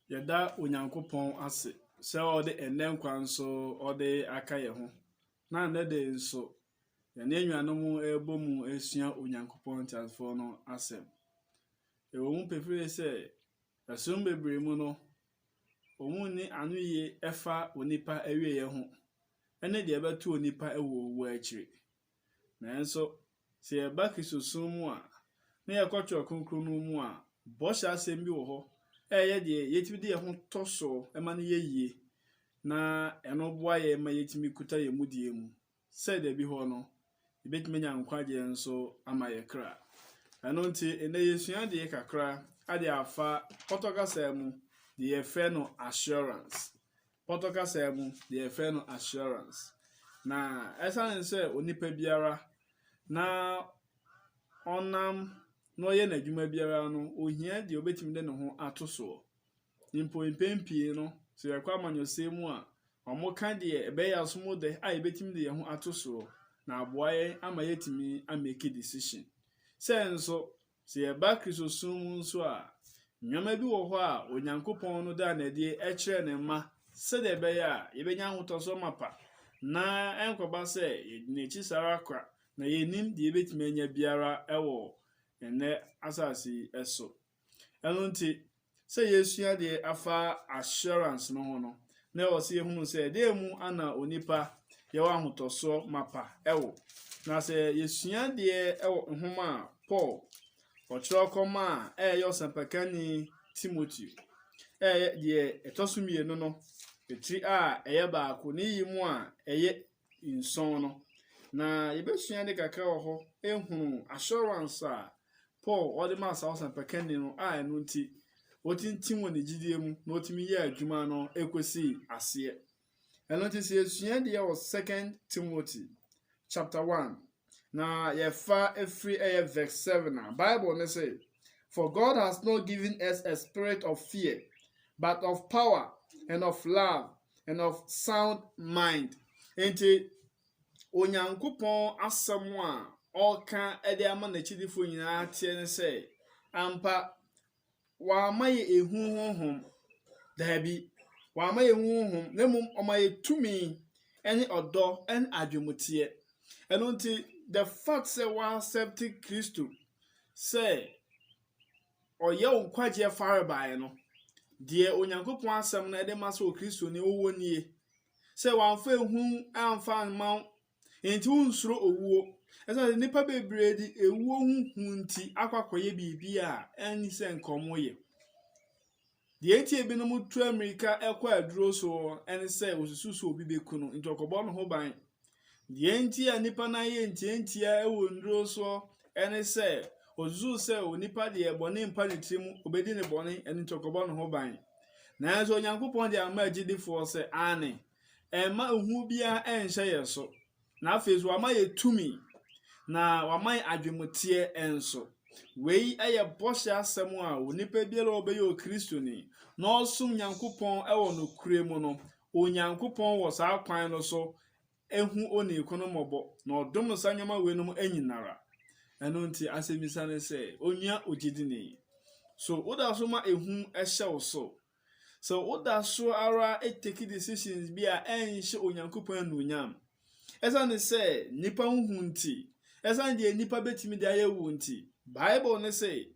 Yada Onyankopɔn ase sɛ ɔde ɛnɛ nkwa nso ɔde aka yɛ ho na ne de nso yɛne anuanom ɛbɔ mu esua Onyankopɔn ntiasefoɔ no asɛm. Ɛwɔ mu pefee sɛ ɛsom bebree mu no wɔn ni ano yie ɛfa onipa awie yɛ ho ɛne deɛ ɛbɛto onipa ɛwɔ owu akyire. Nanso sɛ yɛba Kristosom mu a na yɛkɔtwerɛ kronkron no mu a bɔhyɛ asɛm bi wɔ hɔ ɛyɛ deɛ yɛtumi de yɛn ho tɔ so ɛma no yɛ yie na ɛno boa yɛn ma yɛtumi kuta yɛn mu die mu sɛ deɛ bi hɔ no yɛbɛtumi nya nkwagye nso ama yɛ kra. Ɛno nti ɛnɛ yɛsua deɛ kakra ade afa pɔtɔkasa mu deɛ yɛfrɛ no assurance. Pɔtɔkasa mu deɛ yɛfrɛ no assurance. Na ɛsane sɛ onipa biara na ɔnam na ɔyɛ n'adwuma biara no ohia deɛ obetumi de ne ho ato so. Mpo mpempie no sɛ yɛkɔ amanyɔsɛm mu a ɔmo ka deɛ ɛbɛyɛ asom de a yɛbɛtumi de yɛn ho ato so na aboa yɛn ama yɛtumi amake decision. Sɛ nso sɛ yɛba Kristosom mu nso a nneɛma bi wɔ hɔ a Onyankopɔn no da n'adi ɛkyerɛ ne mma sɛdeɛ ɛbɛyɛ a yɛbɛnya ahotɔso mapa na ɛnkɔba sɛ yɛde n'akyi sara akwa na yɛnim deɛ yɛbɛtumi anya biara ɛwɔ ɛnɛ asase ɛso. Ɛno nti sɛ yɛsua deɛ afa assurance no ho no na ɛwɔ sɛ yɛhunu sɛ deɛ mu ana onipa yɛwɔ ahotɔso mapa ɛwɔ. Na sɛ yɛsua deɛ ɛwɔ nhoma a Paul ɔkyerɛ kɔma a ɛyɛ ɔsampakani Timothy ɛyɛ deɛ ɛtɔ so mmienu no etiri a ɛyɛ baako ne yi mu a ɛyɛ nson no na yɛbɛsua de kakra wɔ hɔ ehunu assurance a Paul ɔde ma saa ɔsampakani no a ɛno nti otintim wɔ ne gyidie mu na otimi yɛ adwuma no ekosi aseɛ. Ɛno nti sɛ yɛsua deɛ wɔ 2 Timothy chapter 1 na yɛfa efiri ɛyɛ verse 7 a Bible ne say, "For God has not given us a spirit of fear, but of power and of love and of sound mind." Enti Onyankopɔn asɛm a ɔka ɛde ama n'akyidifo nyinaa tie ne sɛ ampa wama yɛ ehu honhom daabi wama yɛ ehu honhom na mmom ɔma yɛ tumi ɛne ɔdɔ ɛne adwemuteɛ. Ɛno nti the fact sɛ wa accept Kristo sɛ ɔyɛ wo nkwagye farebae no deɛ Onyankopɔn asɛm no ɛde ma sɛ Kristo ne wowɔ nie sɛ wamfa ehu amfa mma enti unsuro owuo. Ɛsɛ nipa bebree di ewuo hu nti akwakoye biribi a ɛni sɛ nkɔmɔ yɛ. Deɛ enti ebinom tu Amerika ɛkɔ aduro so ɛne sɛ osusu so obi beku no nti ɔkɔbɔ no ho ban. Deɛ enti a nipa na yɛ ntiantia ɛwɔ nduro so ɛne sɛ osusu sɛ onipa deɛ bɔne mpa ne tirim obedi ne bɔne ɛne nti ɔkɔbɔ no ho ban. Nanso Onyankopɔn de ama agyidifoɔ sɛ ane ɛma ehu bia ɛnhyɛ yɛ so. Na afei so wama yɛ tumi na wama yɛ adwemuteɛ ɛnso. Wei ɛyɛ bɔhyɛ asɛm a onipa biara ɔbɛyɛ Kristoni na ɔsom Nyankopɔn ɛwɔ no kure mu no Onyankopɔn wɔ saa kwan no so ehu oni kono mɔbɔ na ɔdom sa nyama wei no anyinara. Ɛno nti asɛmisa ne sɛ onua ogyidini. So woda so ma ehu ɛhyɛ wo so. So woda so ara take decisions bi a ɛnhyɛ Onyankopɔn anuonyam. Ɛsane sɛ nipa hu nti ɛsane deɛ nipa betimi de ayɛ wu nti Bible ne sɛ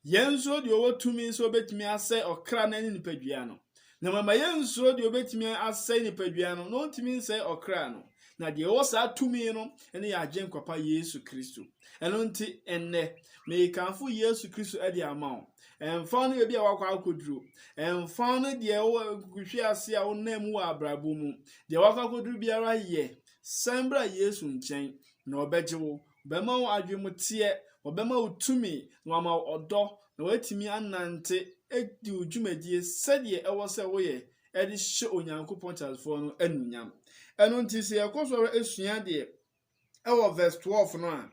yɛn nso deɛ ɔwɔ tumi nso betimi asɛ ɔkra na ne nipadua no. Na mama yɛn nso deɛ obetimi asɛ nipadua no na ɔntimi nsɛ ɔkra no. Na deɛ ɔwɔ saa tumi no ɛne yɛ agye nkwapa Yesu Kristo. Ɛno nti ɛnnɛ mekanfo Yesu Kristo ɛde ama wo. Ɛmfa no ebi a wakɔ akoduro. Ɛmfa no deɛ ɔwɔ kuhwe ase a wonam wɔ abrabɔ mu. Deɛ wakɔ akoduro biara yɛ sambra Yesu nkyɛn na ɔbɛgye wo. Bɛma wo adwemuteɛ, ɔbɛma wo tumi, na wama wo ɔdɔ, na watimi anante edi wo dwumadie sɛdeɛ ɛwɔ sɛ woyɛ ɛde hyɛ Onyankopɔn kyerɛfoɔ no anuonyam. Ɛno nti sɛ yɛkɔ sɔrɔ esua deɛ ɛwɔ verse 12 no a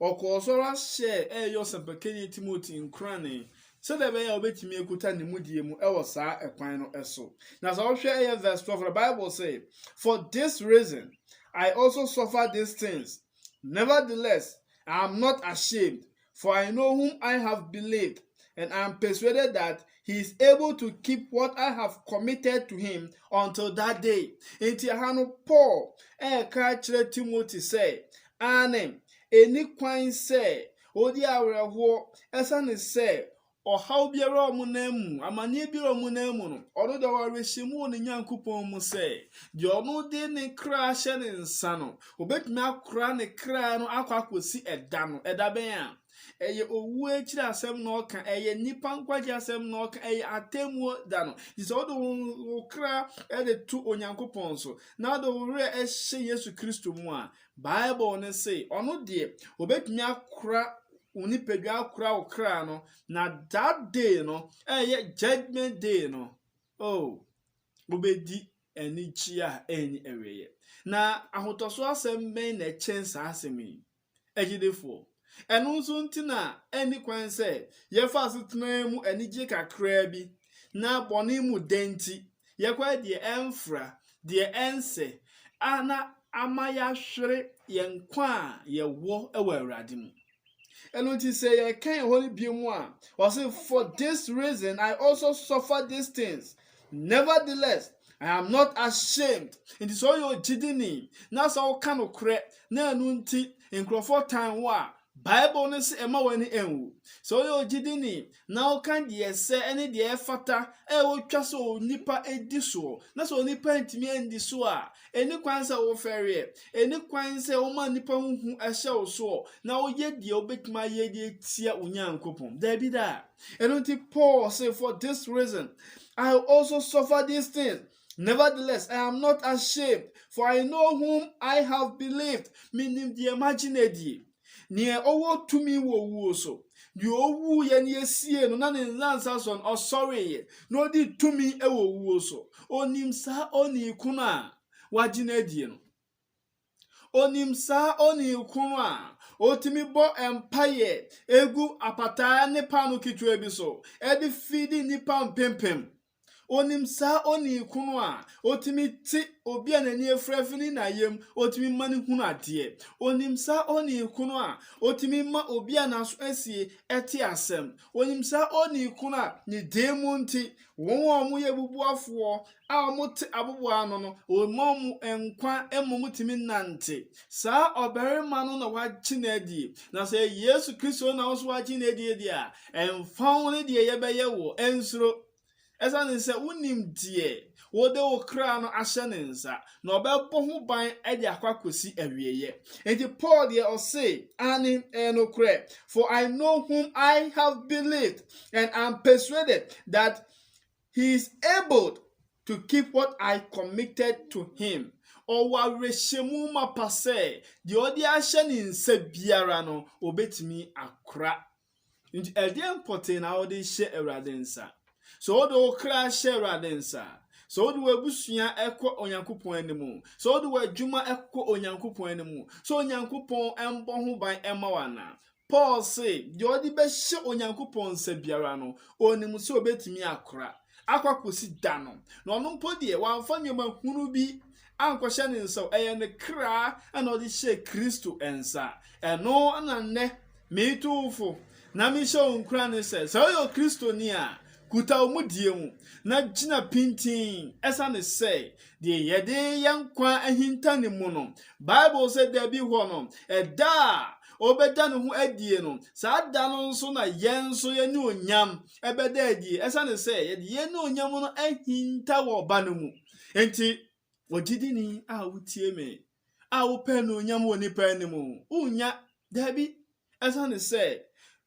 ɔkɔɔ sɔrɔ ahyɛ ɛyɛ ɔsampakani Timothy nkrane sɛdeɛ ɛbɛyɛ a obetumi ekuta ne mudie mu ɛwɔ saa ɛkwan no ɛso. Na sɛ ɔhwɛ ɛyɛ verse 12 the Bible say, "For this reason I also suffer these things. Nevertheless, I am not ashamed, for I know whom I have believed, and I'm persuaded that he is able to keep what I have committed to him until that day. Enti hano Paul ka kyerɛ Timothy sɛ, ane eni kwan sɛ odi awerɛhoɔ ɛsane sɛ ɔhaw biara ɔmo nan mu, amanneɛ biara ɔmo nan mu no, ɔno de ɔrehyɛ mu wɔ ne Nyankopɔn mu sɛ, deɛ ɔno de ne kra hyɛ ne nsa no, obetumi akora ne kra no akɔ akɔsi ɛda no, ɛda bɛn a ɛyɛ owu akyiri asɛm na ɔka, ɛyɛ nipa nkwagye asɛm na ɔka, ɛyɛ atemmuo da no. Nti sɛ ɔde wo kra ɛde to Onyankopɔn so, na ɔde wo werɛ ɛhyɛ Yesu Kristo mu a, Bible ne say ɔno deɛ obetumi akora unipadua akora wo kra no, na that day no ɛyɛ judgment day no, obedi anigye a ɛni ɛwɛyɛ. Na ahotoso asɛm bɛn na ɛkyɛn saa asɛm yi agyidefoɔ. Ɛno nso nti na ɛni kwan sɛ yɛfa asetena mu anigye kakra bi na bɔne mu denti yɛkwa deɛ ɛmfra deɛ ɛnse ana ama yɛahwere yɛn kwa a yɛwɔ ɛwɔ Awurade mu. Ɛno nti sɛ yɛka yɛn hɔ no bio mu a ɔse, for this reason I also suffer these things, nevertheless I am not ashamed. Nti sɛ ɔyɛ ogyidini na sɛ woka nokorɛ na ɛno nti nkurɔfoɔ tan wo a, Bible no sɛ ɛma w'ani ɛnwu. Sɛ ɔyɛ ogyidini na woka deɛ sɛ ɛne deɛ ɛfata wotwa sɛ onipa edi soɔ, na sɛ onipa ntumi andi so a, ɛni kwan sɛ wofɛreɛ, ɛni kwan sɛ woma nipa huhu ɛhyɛ wo soɔ na woyɛ deɛ wobɛtumi ayɛ de tia Onyankopɔn. Dabi da. Ɛno nti Paul say, for this reason I also suffer these things, nevertheless I am not ashamed, for I know whom I have believed. Meaning the imaginary. Near owo to me wo so. The owu yen ye see no na ne nsansa son or sorry no di to me e wo so. Onim sa oni kuna waginadi no. Onim sa oni kunu a otimi bo empire egu apata ne panu kitwe bi so. E di feedi nipa mpempem. Onim sa oni kunu a otimi ti obi anani efrafini na yem otimi mani hunu ade. Onim sa oni kunu a otimi ma obi anaso asie eti asem. Onim sa oni kunu a ni demu nti won mo ye bubuafo a omo te abobo ano no omo mu enkwa emom timi nante. Sa obarima no na wagye na die. Na se Yesu Kristo na wo so wagye na die dia emfa ne die ye beye wo ensuro. Esa ne se unim die wode wo kra no ahye ne nsa na obebɔ ho ban ede akwakosi awieye. Enti Paul de o say ani enokre, for I know whom I have believed and am persuaded that he is able to keep what I committed to him. Owa reshemu mapase de odi ahye ne nsa biara no obetimi akra. Enti ede important na odi hye Awurade nsa. So odo kra hye Awurade nsa. So odo abusua ekɔ Onyankopɔn animu. So odo adwuma ekɔ Onyankopɔn animu. So Onyankopɔn embɔ ho ban ema wana. Paul say, de odi be hye Onyankopɔn nsa biara no, onim so obetimi akra. Akwa kosi da no. Na ɔno mpo de wamfa nyoma hunu bi ankɔhye ne nsa ɛyɛ ne kra ana odi hye Kristo ensa. Ɛno ana ne metufo na mi hye onkra ne sɛ ɔyɛ Kristo ni a kuta omudie mu na gina pintin esa ne say de yede yankwa ahinta ne mu no. Bible say there be ho no ɛda obeda ne ho adie no saa da no nso na yen so ye ne onyam ebeda adie esa ne say ye de ne onyam no ahinta wo ba no mu. Enti ogidini a wutie me a wo pɛ no onyam wo nipa ne mu unya dabi esa ne say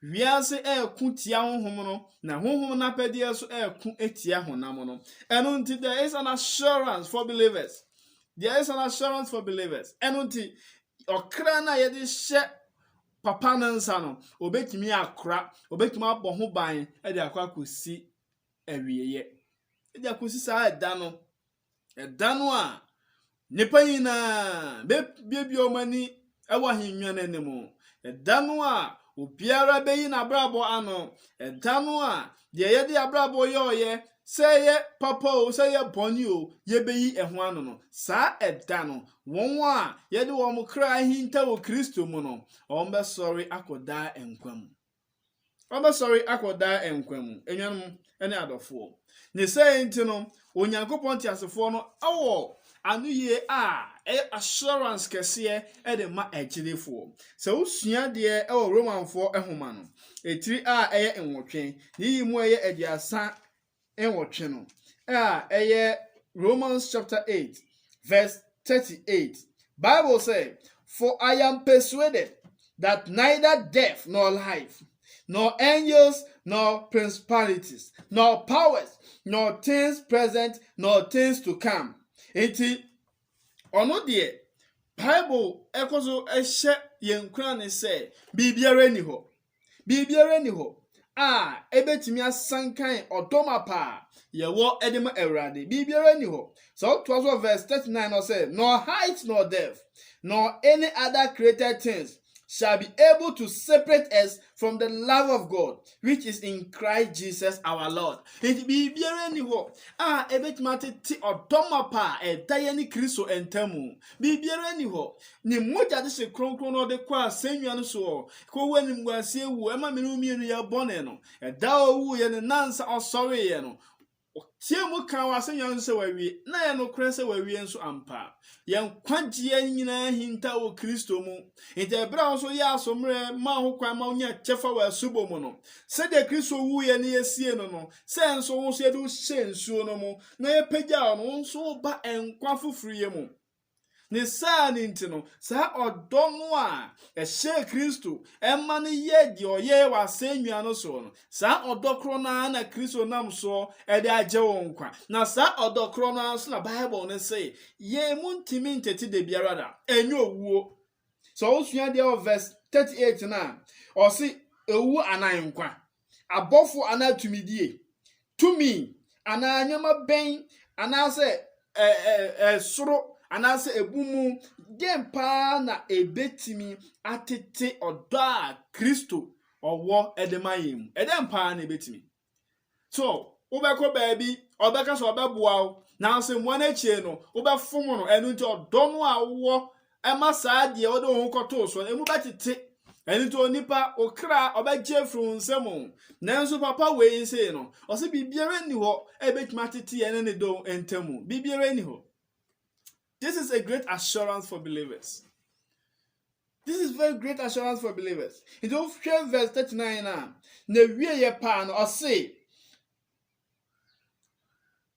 wiase eku tia honhom no na honhom na pɛdeɛ so eku etia honam no. Ɛno nti there is an assurance for believers. There is an assurance for believers. Ɛno nti ɔkra na yɛde hyɛ papa no nsa no obetumi akra, obetumi abɔ ho ban ɛde akwa kosi awieye. Ɛde akosi saa ɛda no a nipa nyina be omani ɛwɔ hinwa n'anim. Ɛda no a obiara beyi na brabo ano. Ɛda no a de yɛde abrabo yɛ sɛ yɛ papa o sɛ yɛ bɔni o ye beyi ɛho ano no. Saa ɛda no wɔn a yɛde wɔn kra hinta wɔ Kristo mu no ɔmbɛ sɔre akɔda enkwam. Oba sorry akoda enkwam enyanum ene adofo ne say nti no onyankopon ti asefo no awo anu ye assurance kese e de ma agilefo se usua de romanfo ehoma no etiri eye enwotwe ni yimu eye aduasa enwotwe no eye Romans chapter 8 verse 38. Bible say, "For I am persuaded that neither death nor life, nor angels, nor principalities, nor powers, nor things present, nor things to come." Enti ono de Bible ekozo ehye yenkura ne say bibiara ni ho. Bibiara ni ho. Ebetimi asankan odomapa yewo edema erade. Bibiara ni ho. So it was verse 39 or say, "Nor height nor depth, nor any other created things shall be able to separate us from the love of God, which is in Christ Jesus our Lord." It be biara ho. Ebetmate ti odomapa daye ni Kristo entemu. Bi biara ni ho. Ni moja de se kronkron no de kwa senua no so. Ko wani mguase wu ema menu mienu ya bone no. Da owu ye ne nansa osore ye no. Tie mu kan wa senua no se wawie. Na ye no kren se wawie nso ampa. Yen kwagye nyina hinta wo Kristo mu. Ite bra so ya asomre ma ho kwan ma onya chefa wa subo mu no. Se de Kristo wu ye ne yesie no no. Se enso wo so ye do hyensuo no mu. Na ye pagya no nso ba enkwa fofuru ye mu. Ni saa ni nti no saa odo no ehye Kristo emma ne ye di oye wa senua no so no saa odo kro na Kristo nam so e de agye wo nkwa na saa odo kro na so na Bible ne say ye muntimi nteti de biara da enyo owuo. So osua de verse 38 na o si ewu anan nkwa abofo anatumidie tumi ananyama ben anase soro anase ebumu gempa na ebetimi atete odo Kristo owo edemayem edempa na ebetimi. So ubeko baby obeka so obeboa na se mo na chie no ubefom no enu nti odo no awo ema saa de odo ho koto so emu betete enu to nipa okra obegye fru nsemo nanso papa we say no o se bibiere ni ho ebetimi atete ene ne do entemu bibiere ni ho. This is a great assurance for believers. This is very great assurance for believers. In verse 39 now, ne wiye pa no say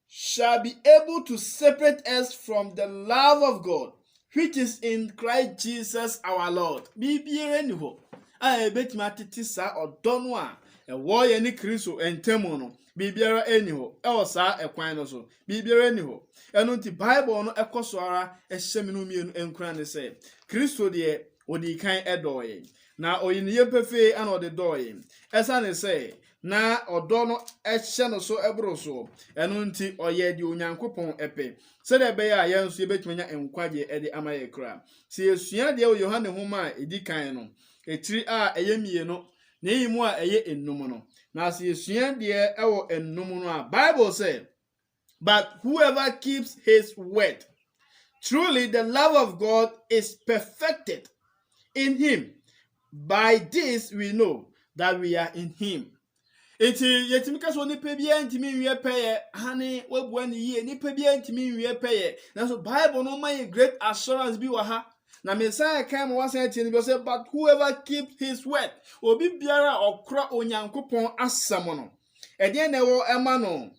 shall be able to separate us from the love of God, which is in Christ Jesus our Lord. Bibiere ni ho. Ebetimi atete sa odo no ewo ye ni Kristo entemu no. Bibiara eni ho sa ekwan no so bibiara eni ho eno nti Bible no ekoso ara ehyeminu mienu enkura ne se Kristo de odi kan edoye na oyiniye pefe ana ode doye esa ne se na odo no ehye no so ebro so eno nti oye de onyankopon epe se de be ya yenso yebetumanya enkwaje ede amaye kra se esua de Yohane homa edi kan no etiri eyemie no na yimu eye enum no na se esua de ewo enum no Bible say, "But whoever keeps his word, truly the love of God is perfected in him. By this we know that we are in him." Eti yetimika so nipa bia ntimi nwie peye hane wabua ne yie nipa bia ntimi nwie peye na so Bible no ma great assurance bi wa ha na Messiah came once and he said, "But whoever keeps his word," obi biara okra onyankopon asam no ede na wo ema no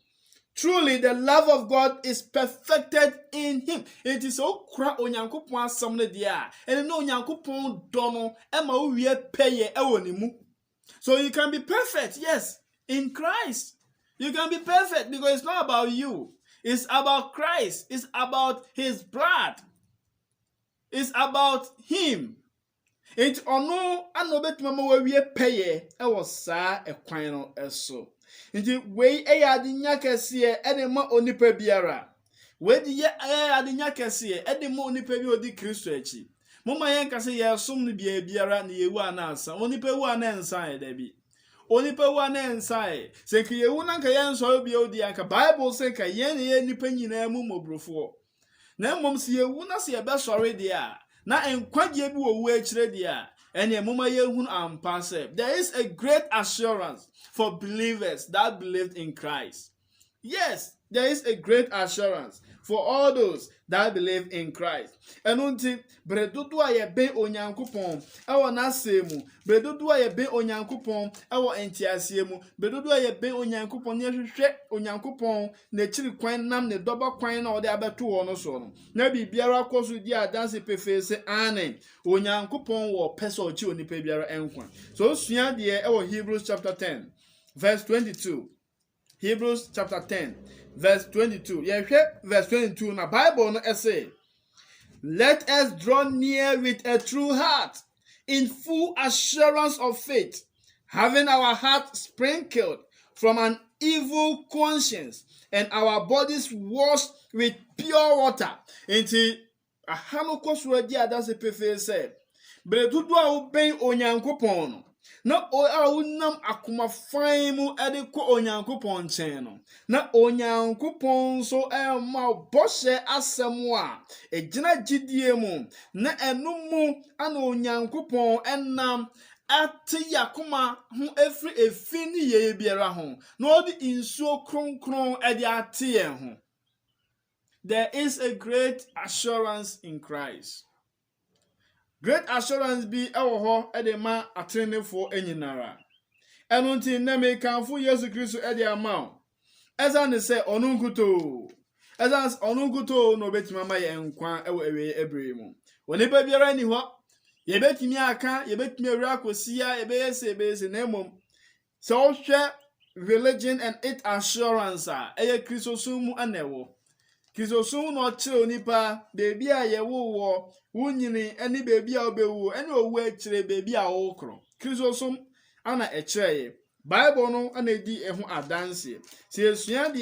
truly the love of God is perfected in him. It is okra onyankopon asam no dia ene no onyankopon do no ema wo wie peye ewo ne mu. So you can be perfect, yes, in Christ. You can be perfect because it's not about you. It's about Christ. It's about his blood. It's about him. It ono anobetuma ma wawie peye ewo saa ekwan no eso. Nti we eyadinya kese ene ma onipa biara. We di ye eyadinya kese ene ma onipa bi odi Kristo achi. Moma yen kase ye som no biara na yewu anansa. Onipa wu anansa e da bi. Onipa wu anansa e. Se ke yewu na ka yen so bi odi anka Bible say ka yen ye nipa nyina mu mobrofo. Na mmom se yewu na se ye be sori de a na enkwagye bi wo wu akire de a And there is a great assurance for believers that believed in Christ. Yes, there is a great assurance for all those that believe in Christ. Enunti bredodo a ye ben onyankopon ewo nasemu, bredodo a ye ben onyankopon ewo entiase mu, bredodo a ye ben onyankopon ne hwehwe onyankopon na chiri kwan nam ne doba kwan na ode abeto wo no so no. Na bibiara koso di adanse pefese ane onyankopon wo pese ochi onipa biara enkwa. So sua de ewo Hebrews chapter 10 verse 22. Hebrews chapter 10 verse 22. Verse 22 na Bible no say, let us draw near with a true heart in full assurance of faith, having our heart sprinkled from an evil conscience and our bodies washed with pure water. Enti ahano kosua di adase pefe se bredudu a uben onyankopon no na unam akoma fan mu ede ko onyankopon chen no na onyankopon so ma boshe asem a egina gidie mu na enu mu ana onyankopon enam ate yakoma ho efri ni ye biara ho na odi insuo kronkron ede ate ye ho. There is a great assurance in Christ. Great assurance be ewo ho edema atrenefo enyinara. Enunti na me kanfu Yesu Kristo ede ama. Eza ne se onunkuto. Eza onunkuto no betima ma ye nkwa ewo ewe ebremu. Onipa biara ni ho. Ye betimi aka, ye betimi awura kosia, ebeyese na emom. So hwe religion and its assurance eye Kristo sumu anewo. Kristo sun no chire onipa bebi a ye wo wunyini eni bebi a obewu eni owu achire bebi a wokro. Kristo sun ana echire Bible no ana edi ehu adanse. Se esua de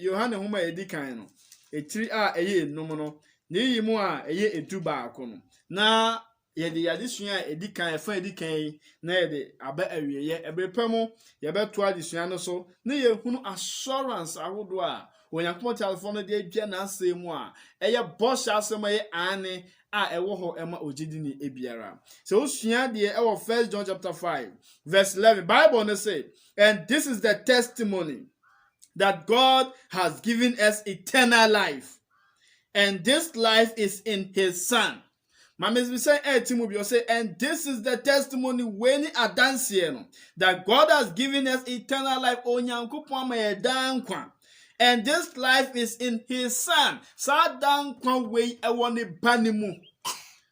Yohane homa edi kan no. Etiri a eye enum no. Na yimu a eye edu baako no. Na yade sua edi kan efa edi kan na yade aba awieye ebrepamo ye beto adesua no so na ye hunu assurance ahodo a onyankopon telephone de adwa na asemu a eye boss asem ye ane a ewo ho ema ogidi ni ebiara. So osua de ewo 1 John chapter 5 verse 11 Bible no say, and this is the testimony that God has given us eternal life, and this life is in his son. Mames be say Timothy say, and this is the testimony when adanse that God has given us eternal life onyankopon ma yedankwa, and this life is in his son. Sa dankwa we ewo ne banimu.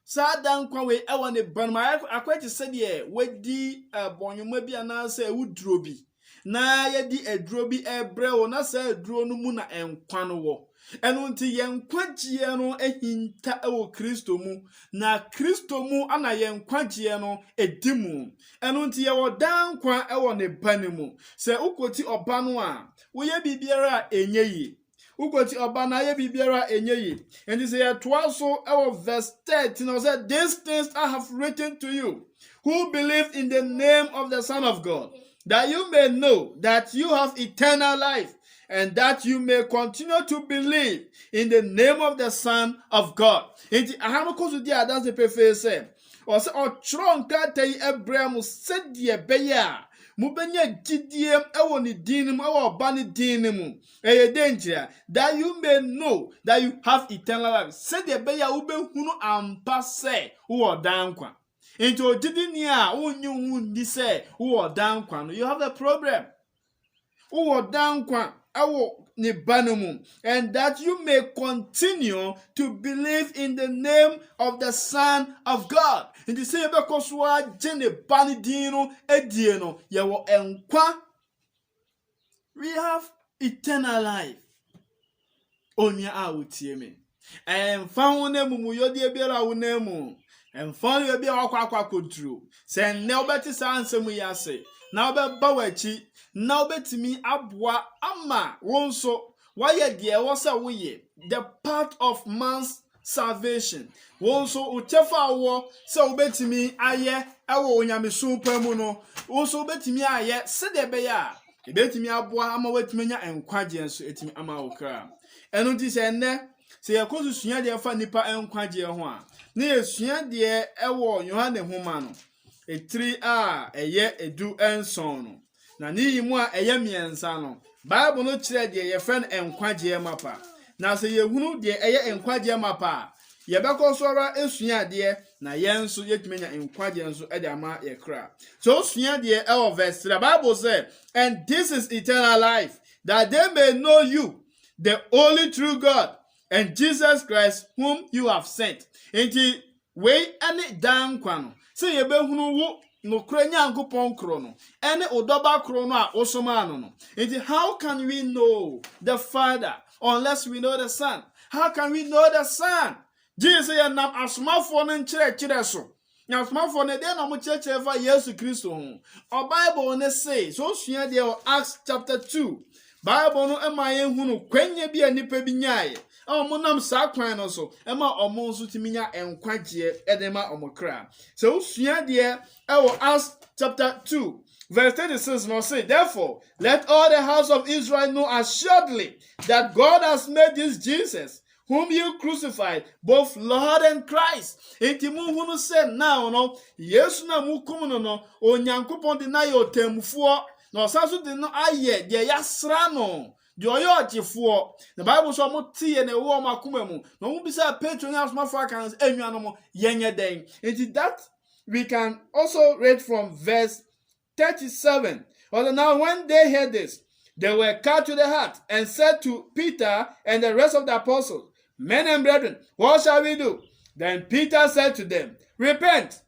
Sa dankwa we ewo ne banma akwati se de wedi bonyoma bi anase ewudrobi na yedi edrobi ebre wo na sa edro no mu na enkwa no wo. Enu nti yenkwagye no ehinta ewo Kristo mu na Kristo mu ana yenkwagye no edimu. Enu nti ye wodankwa ewo ne banimu. Se ukoti oba no a woye bibiara enyeyi. Ukoti oba na ye bibiara enyeyi. And say twaso ewo verse 13 or say, these things I have written to you who believe in the name of the Son of God, that you may know that you have eternal life, and that you may continue to believe in the name of the Son of God. Inti ahano koso di adanse pefe se o se o tronka tai Abraham sedie beya mu benya gidie ewo ni dinum ewo ba ni dinum eye danger that you may know that you have eternal life. Sedie beya ube hunu ampa se wo dankwa. Inti o didi ni a onyu ndi se wo dankwa no, you have a problem. Wo dankwa ni banumu, and that you may continue to believe in the name of the Son of God. In the same bekoswa jene banidino edieno yawo enkwa. We have eternal life. Onya awutieme. Found mu yodi ebiara wonemu. Found ebi akwa kodru. Se ne obeti sansemu yase. Na obeba wachi. Na obetimi abwa ama wonso waye de wose woye the part of man's salvation. Wonso utefa wo se obetimi aye ewo onyamesu pamu no. Wonso obetimi aye se de be ya ebetimi abwa ama wetimi nya enkwagye enso etimi ama wokra. Enu ti se ne se yakozu sua de fa nipa enkwagye ho a na yesua de ewo Yohane homa no etiri a ɛyɛ edu nson no na ne yi mu a ɛyɛ mmiɛnsa no Bible no kyerɛ deɛ yɛfrɛ no nkwagyeɛ mapa na sɛ yɛhunu deɛ ɛyɛ nkwagyeɛ mapa a yɛbɛkɔ so ara esua adeɛ na yɛn nso yɛtumi nya nkwagyeɛ nso ɛde ama yɛkra so osua deɛ ɛwɔ verse 3 Bible said, and this is eternal life, that they may know you, the only true God, and Jesus Christ whom you have sent. Enti wei ane dan kwa no sɛ yɛbɛhunu wo nokora Nyankopɔn koro no ɛne odɔba koro no a osoma no no. Enti how can we know the Father unless we know the Son? How can we know the Son? Jesus yɛ nam asomafoɔ no nkyerɛkyerɛ so. Na asomafoɔ no deɛ na mo kyerɛkyerɛ fa Yesu Kristo ho. O Bible ne say so sua deɛ wɔ Acts chapter 2. Bible no ɛma yɛhunu kwanya bi a nipa bi nyae. Ɔmo nam saa kwan no so ɛma ɔmo nso tumi nya nkwagyeɛ ɛde ma ɔmo kra. So sua deɛ ɛwɔ Acts chapter 2 verse 36 no say, therefore let all the house of Israel know assuredly that God has made this Jesus whom you crucified both Lord and Christ. Enti mu hunu say now no Yesu na mu kum no no Onyankopɔn de na yɛ otemfuo na ɔsanso de no ayɛ deɛ yasra no de ɔyɛ ɔgyefoɔ. The Bible so mo tie na ɛwɔ ɔmo akoma mu na ɔmo bisa Petro nya asomafo aka enua no mo yɛnyɛ den. Enti that we can also read from verse 37. Although now when they heard this, they were cut to the heart and said to Peter and the rest of the apostles, men and brethren, what shall we do? Then Peter said to them, repent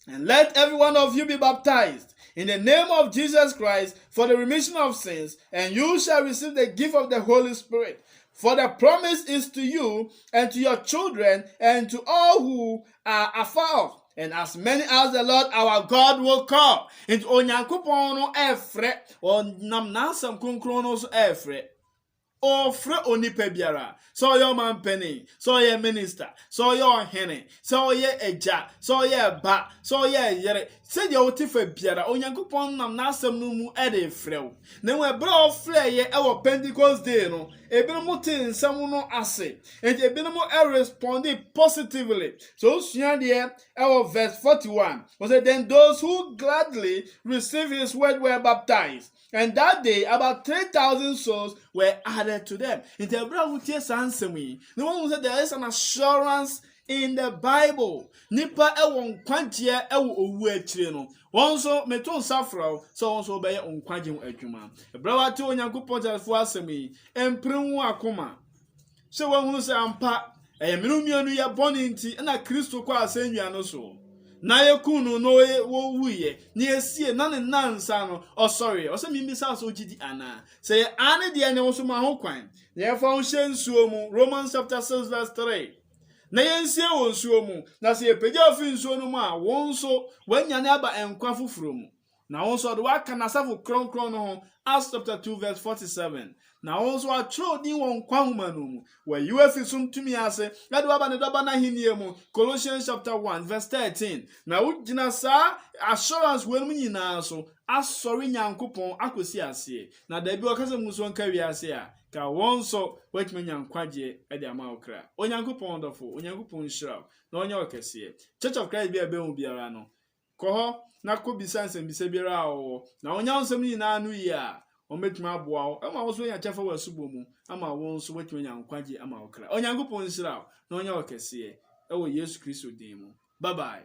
and let every one of you be baptized in the name of Jesus Christ for the remission of sins, and you shall receive the gift of the Holy Spirit. For the promise is to you and to your children and to all who are afar off, and as many as the Lord our God will call. Into Onyankopɔn no ɛfrɛ ɔnam n'asɛm kronkron no so ɛfrɛ ɔfrɛ onipa biara sɛ ɔyɛ ɔmanpanin sɛ ɔyɛ minister sɛ ɔyɛ ɔhene sɛ ɔyɛ agya sɛ ɔyɛ ba sɛ ɔyɛ yere sɛdeɛ wote fa biara Onyankopɔn nam n'asɛm no mu ɛde frɛ wo na ɛwɔ ɛberɛ a ɔfrɛ yɛ ɛwɔ Pentecost day no ebinom te nsɛm no ase enti ebinom ɛrespondi positively. So osua deɛ ɛwɔ verse 41 was said, then those who gladly received his word were baptized. And that day, about 3,000 souls were added to them. In the Bible, the one who said there is an assurance in the Bible. Nipa ewon kwagye ewo owu akire no. Won so meton safra so won so be on kwagye adwuma. Ebrawa te Onyankopɔn telefo asɛm yi, emprenwu akoma. Se won hu se ampa mienu ye bɔne nti na Kristo kwa asɛnnua no so. Na yekunu no wo wuye na esie na ne nansa no sorry o se mimisa so gidi ana se ane de ne wo so ma ho kwan na ye fa ho hye nsuo mu Romans chapter 6 verse 3 na yensie wo nsuo mu na se epegya ofi nsuo no mu a won so wanyane aba enkwa foforo mu na won so de waka na safo kronkron no ho Acts chapter 2 verse 47 na won so atro din won kwa homa no mu wa yuafi sum tumi ase na de waba ne doba na hinie mu Colossians chapter 1 verse 13 na wugina sa assurance wenu nyina so asori Nyankopɔn akosi ase na da bi okase mu so nka wi ase a ka won so watumi nyankwagye e de ama okra Onyankopɔn dofo Onyankopɔn hyira na onye okese Church of Christ bi ebe hu biara no koho na ko bisansem bisa biara wo na onya nsem nyina no yi a ometuma aboa wo ama wo so nya chefa wa subo mu ama wo so watumi nyankwagye ama okra Onyankopɔn hyira na onye okese e wo Yesu Kristo din mu bye bye.